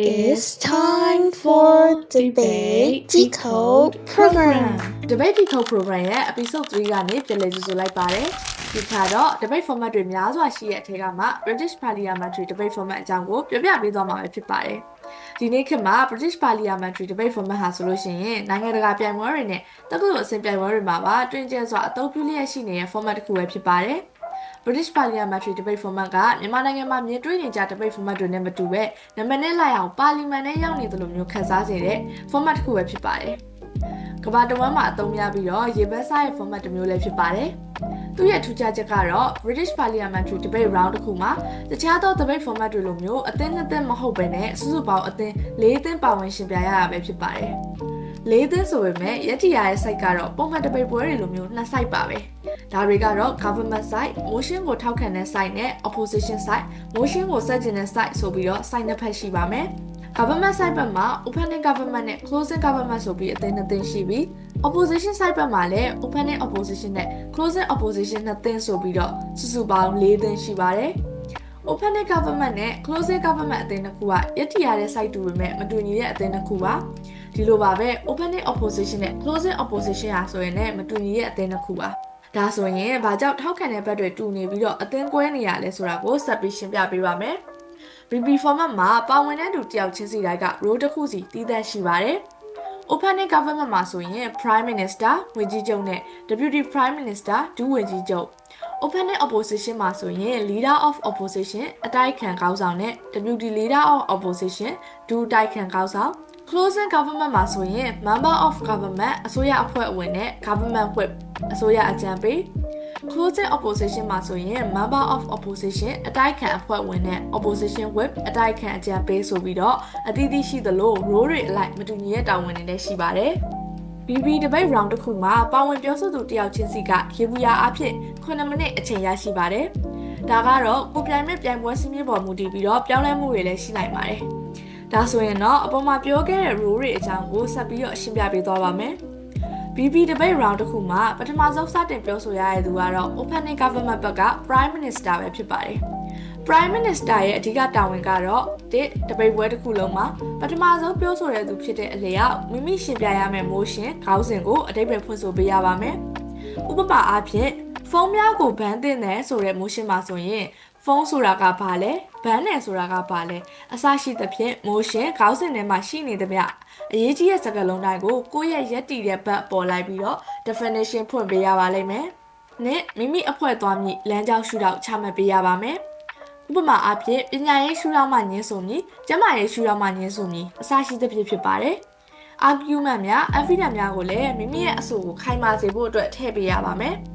It's time for Debate Decode Program. Debate Decode Program ရဲ့ episode 3ကနေပြန်လည်ကြိုဆိုလိုက်ပါတယ်။ဒီခါတော့ debate format တွေများစွာရှိတဲ့အထက်ကမှ British Parliamentary Debate Format အကြောင်းကိုပြောပြပေးသွားမှာပဲဖြစ်ပါတယ်။ဒီနေ့ခေတ်မှာ British Parliamentary Debate Format ဟာဆိုလို့ရှိရင်နိုင်ငံတကာပြိုင်ပွဲတွေနဲ့တက္ကသိုလ်အဆင့်ပြိုင်ပွဲတွေမှာပါတွင်ကျစွာအသုံးပြုလျက်ရှိနေတဲ့ format တစ်ခုပဲဖြစ်ပါတယ်။ British Parliamentary Debate Format ကမြန်မာနိုင်ငံမှာမြင်တွေ့နေကြ debate format တွေနဲ့မတူပဲနံပါတ်နဲ့လိုက်အောင်ပါလီမန်နဲ့ရောက်နေသလိုမျိုးခန်းစားစေတဲ့ format တစ်ခုပဲဖြစ်ပါတယ်။ကမ္ဘာတစ်ဝန်းမှာအသုံးများပြီးတော့ရေဘက်စားရဲ့ format တစ်မျိုးလည်းဖြစ်ပါတယ်။သူ့ရဲ့ထူးခြားချက်ကတော့ British Parliamentary Debate Round တစ်ခုမှာတခြားသော debate format တွေလိုမျိုးအသင်းနှစ်သင်းမဟုတ်ဘဲနဲ့စုစုပေါင်းအသင်း၄သင်းပါဝင်ရှင်ပြရတာပဲဖြစ်ပါတယ်။၄သင်းဆိုပေမဲ့ရည်တည်ရတဲ့ site ကတော့ပုံမှန် debate ပွဲတွေလိုမျိုးနှစ် site ပါပဲ။ဒါတွေကတော့ government site, motion ကိုထောက်ခံတဲ့ site နဲ့ opposition site, motion ကိုဆန့်ကျင်တဲ့ site ဆိုပြီးတော့ site နှစ်ဖက်ရှိပါမယ်။ government site ဘက်မှာ opening government နဲ့ closing government ဆိုပြီးအသင်းနှစ်သင်းရှိပြီး opposition site ဘက်မှာလည်း opening opposition နဲ့ closing opposition နှစ်သင်းဆိုပြီးတော့စုစုပေါင်း၄သင်းရှိပါတယ်။ opening government နဲ့ closing government အသင်းတစ်ခုကရည်တည်ရတဲ့ site တူပေမဲ့မတူညီတဲ့အသင်းတစ်ခုပါ။ဒီလိုပါပဲ opening opposition နဲ့ closing opposition ဟာဆိုရင်လည်းမတူညီတဲ့အသင်းတစ်ခုပါ။ဒါဆိုရင်ဘာကြောင့်ထောက်ခံတဲ့ဘက်တွေတူနေပြီးတော့အသင်းကွဲနေရလဲဆိုတာကိုဆက်ပြီးရှင်းပြပေးပါမယ်။ BP format မှာပါဝင်တဲ့သူတယောက်ချင်းစီတိုင်းက role တစ်ခုစီတည်တဲ့ရှိပါတယ်။ opening government မှာဆိုရင် Prime Minister ဝန်ကြီးချုပ်နဲ့ Deputy Prime Minister ဒုဝန်ကြီးချုပ် opening opposition မှာဆိုရင် Leader of Opposition အတိုက်ခံခေါင်းဆောင်နဲ့ Deputy Leader of Opposition ဒုတိုက်ခံခေါင်းဆောင် closing government မှာဆိုရင် Member of Government အစိုးရအဖွဲ့ဝင်နဲ့ Government Whip အစိုးရအကြံပေး closing opposition မှာဆိုရင် Member of Opposition အတိုက်ခံအဖွဲ့ဝင်နဲ့ Opposition Whip အတိုက်ခံအကြံပေးဆိုပြီးတော့အသီးသီးရှိသလို role တွေအလိုက်မတူညီတဲ့တာဝန်တွေလည်းရှိပါတယ်။ BB debate round တစ်ခုမှာပါဝင်ပြောဆိုသူတယောက်ချင်းစီကရေဘူးရအဖြစ်9မိနစ်အချိန်ရရှိပါတယ်။ဒါကတော့ကိုပြိုင်မဲ့ပြိုင်ပွဲစည်းမျဉ်းပေါ်မူတည်ပြီးတော့ပြောင်းလဲမှုတွေလည်းရှိနိုင်ပါတယ်။ဒါဆိုရင်တော့အပေါ်မှာပြောခဲ့တဲ့ rule တွေအကြောင်းကိုဆက်ပြီးတော့ရှင်းပြပေးသွားပါမယ်။ BB debate round တစ်ခုမှာပထမဆုံးစတင်ပြောဆိုရတဲ့သူကတော့ opening government ဘက်က Prime Minister ပဲဖြစ်ပါတယ်။ Prime Minister ရဲ့အဓိကတာဝန်ကတော့debate ပွဲတစ်ခုလုံးမှာပထမဆုံးပြောဆိုတဲ့သူဖြစ်တဲ့အလျောက်မိမိရှင်းပြရမယ့် motion ခေါင်းစဉ်ကိုအဓိပ္ပာယ်ဖွင့်ဆိုပေးရပါမယ်။ဥပမာအားဖြင့်ဖုန်းများကိုဘန်တင်တယ်ဆိုတဲ့ motion မှာဆိုရင်ဖုန်းဆိုတာကဘာလဲဘန်နယ်ဆိုတာကဘာလဲအစရှိသဖြင့် motion ခေါင်းစဉ်ထဲမှာရှိနေသမျှအရေးကြီးတဲ့စကားလုံးတိုင်းကိုကိုယ့်ရဲ့ရက်တည်တဲ့ဘက်ပေါ်လိုက်ပြီးတော့ definition ဖွင့်ပေးရပါလိမ့်မယ်။နဲ့မိမိအဖွဲ့သွားမည့်လမ်းကြောင်းရှုထောင့်ချမှတ်ပေးရပါမယ်။ဥပမာအားဖြင့်ပညာရေးရှုထောင့်မှညင်းဆိုမည်ကျန်းမာရေးရှုထောင့်မှညင်းဆိုမည်အစရှိသဖြင့်ဖြစ်ပါတယ်။ argument များ evidence များကိုလည်းမိမိရဲ့အဆိုကိုခိုင်မာစေဖို့အတွက်ထည့်ပေးရပါမယ်။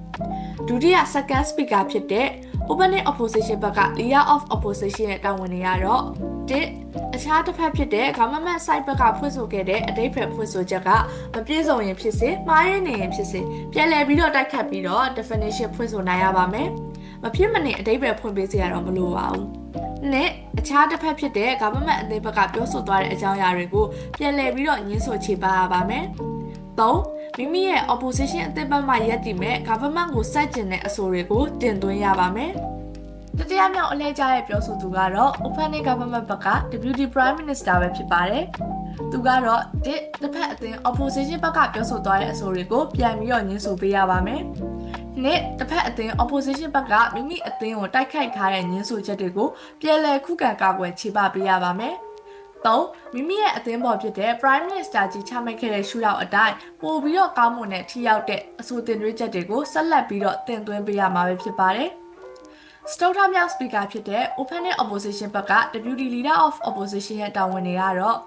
ဒုတိယ second speaker ဖြစ်တဲ့ opening opposition ဘက်က leader of opposition ရဲ့တာဝန်တွေကတော့အခြားတစ်ဖက်ဖြစ်တဲ့ government side ဘက်ကဖွင့်ဆိုခဲ့တဲ့အဓိပ္ပာယ်ဖွင့်ဆိုချက်ကမပြည့်စုံရင်ဖြစ်စေမှားရနေရင်ဖြစ်စေပြန်လည်ပြီးတော့တိုက်ခတ်ပြီးတော့ definition ဖွင့်ဆိုနိုင်ရပါမယ်။မဖြစ်မနေအဓိပ္ပာယ်ဖွင့်ပေးစေရတော့မလိုပါဘူး။နဲ့အခြားတစ်ဖက်ဖြစ်တဲ့ government အသင်းဘက်ကပြောဆိုသွားတဲ့အကြောင်းအရာတွေကိုပြန်လည်ပြီးတော့ညှင်းဆိုချေပရပါမယ်။3မိမိရဲ့ opposition အသင်းဘက်မှရပ်တည်မဲ့ government ကိုစိုက်ကျင်တဲ့အဆိုတွေကိုတင်သွင်းရပါမယ်။တတိယမြောက်အလဲကျတဲ့ပြောဆိုသူကတော့ opening government ဘက်က Deputy Prime Minister ပဲဖြစ်ပါတယ်။သူကတော့တစ်ဖက်အသင်း opposition ဘက်ကပြောဆိုသွားတဲ့အဆိုတွေကိုပြန်ပြီးတော့ညှင်းဆိုပေးရပါမယ်။နဲ့တစ်ဖက်အသင်း opposition ဘက်ကမိမိအသင်းကိုတိုက်ခိုက်ထားတဲ့ညှင်းဆိုချက်တွေကိုပြန်လည်ခုခံကာကွယ်ချေပပေးရပါမယ်။3မိမိရဲ့အသင်းပေါ်ဖြစ်တဲ့ Prime Minister ကြီးချမှတ်ခဲ့တဲ့ရှုထောင့်အတိုင်းပို့ပြီးတော့ကောင်းမွန်တဲ့ထိရောက်တဲ့အဆိုတင်သွင်းချက်တွေကိုဆက်လက်ပြီးတော့တင်သွင်းပေးရမှာပဲဖြစ်ပါတယ်။ စတုထမြောက် speaker ဖြစ်တဲ့ opening opposition ဘက်က deputy leader of opposition ရဲ့တာဝန်တွေကတော့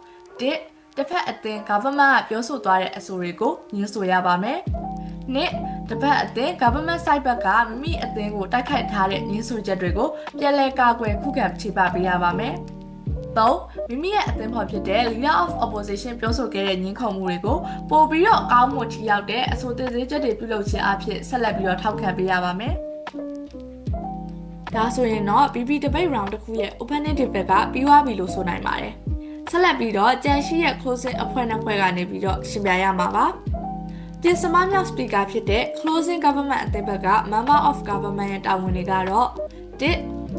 တစ်ဖက်အသင်း government ကပြောဆိုသွားတဲ့အဆိုတွေကိုညှင်းဆိုရပါမယ်။နှစ်တစ်ဖက်အသင်း government side ဘက်ကမိမိအသင်းကိုတိုက်ခိုက်ထားတဲ့ညှင်းဆိုချက်တွေကိုပြန်လည်ကာကွယ်ခုခံချေပပေးရပါမယ်။3မိမိရဲ့အသင်းဖော်ဖြစ်တဲ့ leader of opposition ပြောဆိုခဲ့တဲ့ညှင်းခုန်မှုတွေကိုပို့ပြီးတော့ကောင်းမွန်ထိရောက်တဲ့အဆိုတင်သွင်းချက်တွေပြုလုပ်ခြင်းအဖြစ်ဆက်လက်ပြီးတော့ထောက်ခံပေးရပါမယ်။ဒါဆိုရင်တော့ BB debate round တစ်ခုရဲ့ opening debate ကပြီးသွားပြီလို့ဆိုနိုင်ပါတယ်။ဆက်လက်ပြီးတော့ကြံရှိရဲ့ closing အဖွဲ့နှစ်ဖွဲ့ကနေပြီးတော့ရှင်းပြရမှာပါ။ပြင်စမမြောက် speaker ဖြစ်တဲ့ closing government အသင်းဘက်က member of government ရဲ့တာဝန်တွေကတော့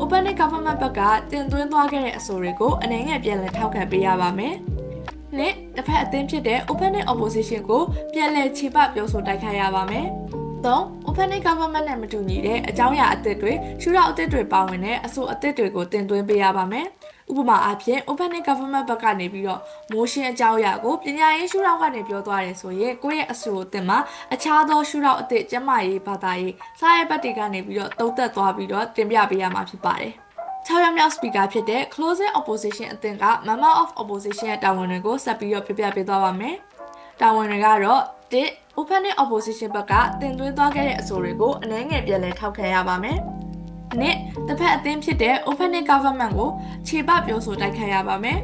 Opening Government ဘက်ကတင်သွင်းသွားခဲ့တဲ့အဆိုတွေကိုအနေငယ်ပြန်လည်ထောက်ခံပေးရပါမယ်။နှစ်တစ်ဖက်အသင်းဖြစ်တဲ့ Opening Opposition ကိုပြန်လည်ခြေပပြောဆိုတိုက်ခိုက်ရပါမယ်။၃ Opening Government နဲ့မတူညီတဲ့အကြောင်းအရာအသစ်တွေရှုထောင့်အသစ်တွေပါဝင်တဲ့အဆိုအသစ်တွေကိုတင်သွင်းပေးရပါမယ်။ဥပမာအားဖြင့် Opening Government ဘက်ကနေပြီးတော့ motion အကြောင်းအရာကိုပညာရေးရှုထောင့်ကနေပြောသွားတယ်ဆိုရင်ကိုယ့်ရဲ့အဆိုအသစ်မှာအခြားသောရှုထောင့်အသစ်ကျန်းမာရေးဘာသာရေးစားရဲ့ဘက်တွေကနေပြီးတော့တုံ့သက်သွားပြီးတော့တင်ပြပေးရမှာဖြစ်ပါတယ်။6ရက်မြောက် speaker ဖြစ်တဲ့ Closing Opposition အသင်းက Member of Opposition ရဲ့တာဝန်တွေကိုဆက်ပြီးတော့ပြပြပေးသွားပါမယ်။တာဝန်တွေကတော့1 Opening Opposition ဘက်ကတင်သွင်းသွားခဲ့တဲ့အဆိုတွေကိုအနေငယ်ပြန်လည်ထောက်ခံရပါမယ်။နှစ်တစ်ဖက်အသင်းဖြစ်တဲ့ Opening Government ကိုခြေပပြောဆိုတိုက်ခိုက်ရပါမယ်။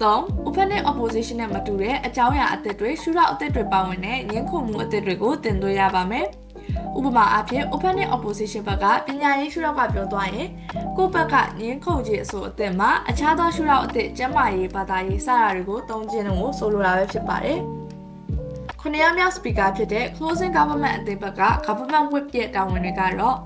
3 Opening Opposition နဲ့မတူတဲ့အကြောင်းအရာအသစ်တွေရှုထောင့်အသစ်တွေပါဝင်တဲ့ငင်းခုန်မှုအသစ်တွေကိုတင်သွင်းရပါမယ်။ဥပမာအားဖြင့် Opening Opposition ဘက်ကပညာရေးရှုထောင့်ကပြောသွားရင်ကိုယ့်ဘက်ကငင်းခုန်ခြင်းအဆိုအသစ်မှာအခြားသောရှုထောင့်အသစ်ကျန်းမာရေးဘာသာရေးစတာတွေကိုသုံးခြင်းကိုဆိုလိုတာပဲဖြစ်ပါတယ်။ခုနှစ်ယောက်မြောက် speaker ဖြစ်တဲ့ Closing Government အသင်းဘက်က Government Whip ရဲ့တာဝန်တွေကတော့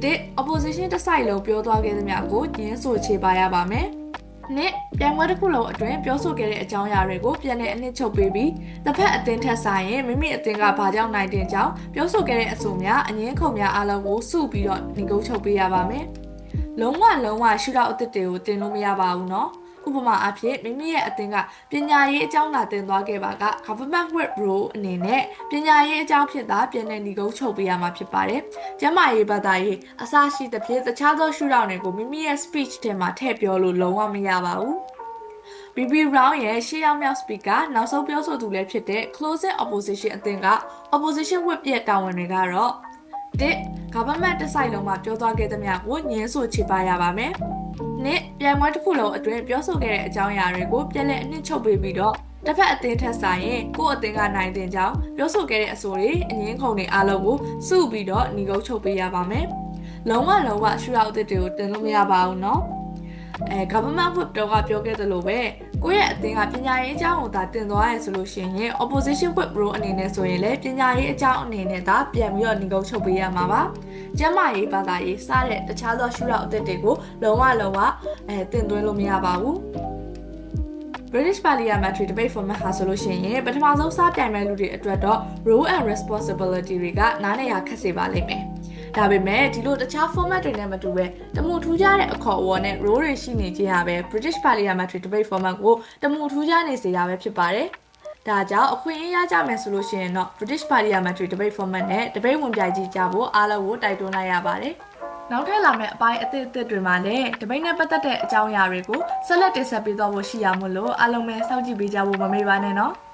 1 Opposition တစ်ဆိုင်လုံးပြောသွားခဲ့သမျှကိုညှင်းဆိုချေပါရပါမယ်။နှစ်ပြိုင်ပွဲတစ်ခုလုံးအတွင်းပြောဆိုခဲ့တဲ့အကြောင်းအရာတွေကိုပြန်လည်အနှစ်ချုပ်ပေးပြီးတစ်ဖက်အသင်းထက်ဆိုင်ရင်မိမိအသင်းကဘာကြောင့်နိုင်တဲ့ကြောင်းပြောဆိုခဲ့တဲ့အဆိုများအငင်းခုန်များအားလုံးကိုစုပြီးတော့ညီကုန်းချုပ်ပေးရပါမယ်။လုံးဝရှုထောင့်အသစ်တွေကိုတင်လို့မရပါဘူးနော်။ဥပမာအားဖြင့်မိမိရဲ့အသင်းကပညာရေးအကြောင်းလာတင်သွားခဲ့ပါက Government Whip Rule အနေနဲ့ပညာရေးအကြောင်းဖြစ်တာပြန်လည်ညီကုန်းချုပ်ပေးရမှာဖြစ်ပါတယ်။ကျန်းမာရေးဘာသာရေးအစရှိသဖြင့်တခြားသောရှုထောင့်တွေကိုမိမိရဲ့ speech ထဲမှာထည့်ပြောလို့လုံးဝမရပါဘူး။ BB Round ရဲ့ရှေ့ရောက်မြောက် speaker နောက်ဆုံးပြောဆိုသူလည်းဖြစ်တဲ့ Closing Opposition အသင်းက Opposition Whip ရဲ့တာဝန်တွေကတော့1 Government တစ်ဆိုင်လုံးမှာပြောသွားခဲ့သမျှကိုညှင်းဆိုချေပရပါမယ်။နှစ်ပြိုင်ပွဲတစ်ခုလုံးအတွင်းပြောဆိုခဲ့တဲ့အကြောင်းအရာတွေကိုပြန်လည်အနှစ်ချုပ်ပေးပြီးတော့တစ်ဖက်အသင်းထက်ဆိုင်ရင်ကိုယ့်အသင်းကနိုင်တဲ့ကြောင်းပြောဆိုခဲ့တဲ့အဆိုတွေအငင်းခုန်တွေအားလုံးကိုစုပြီးတော့ညီကုန်းချုပ်ပေးရပါမယ်။လုံးဝရှုထောင့်အသစ်တွေကိုတင်လို့မရပါဘူးနော်။ Government Whip တော့ကပြောခဲ့သလိုပဲကိုယ့်ရဲ့အသင်းကပညာရေးအကြောင်းကိုသာတင်သွားရဲဆိုလို့ရှိရင် Opposition Whip Rule အနေနဲ့ဆိုရင်လည်းပညာရေးအကြောင်းအနေနဲ့သာပြန်ပြီးတော့ညီကုန်းချုပ်ပေးရမှာပါ။ကျန်းမာရေးဘာသာရေးစတဲ့တခြားသောရှုထောင့်အသစ်တွေကိုလုံးဝတင်သွင်းလို့မရပါဘူး။ British Parliamentary Debate Format ဟာဆိုလို့ရှိရင်ပထမဆုံးစပြိုင်မဲ့လူတွေအတွက်တော့ Role and Responsibility တွေကနားနေရခက်စေပါလိမ့်မယ်။ဒါပေမဲ့ဒီလိုတခြား format တွေနဲ့မတူပဲတမှုထူးခြားတဲ့အခေါ်အဝေါ်နဲ့ role တွေရှိနေခြင်းဟာပဲ British Parliamentary Debate Format ကိုတမှုထူးခြားနေစေတာပဲဖြစ်ပါတယ်။ဒါကြောင့်အခွင့်အရေးရကြမယ်ဆိုလို့ရှိရင်တော့ British Parliamentary Debate Format နဲ့ debate ဝင်ပြိုင်ကြည့်ကြဖို့အားလုံးကိုတိုက်တွန်းလိုက်ရပါတယ်။နောက်ထပ်လာမယ့်အပိုင်းအသစ်တွေမှာလည်း debate နဲ့ပတ်သက်တဲ့အကြောင်းအရာတွေကိုဆက်လက်တင်ဆက်ပေးသွားဖို့ရှိရမို့လို့အားလုံးပဲစောင့်ကြည့်ပေးကြဖို့မမေ့ပါနဲ့နော်။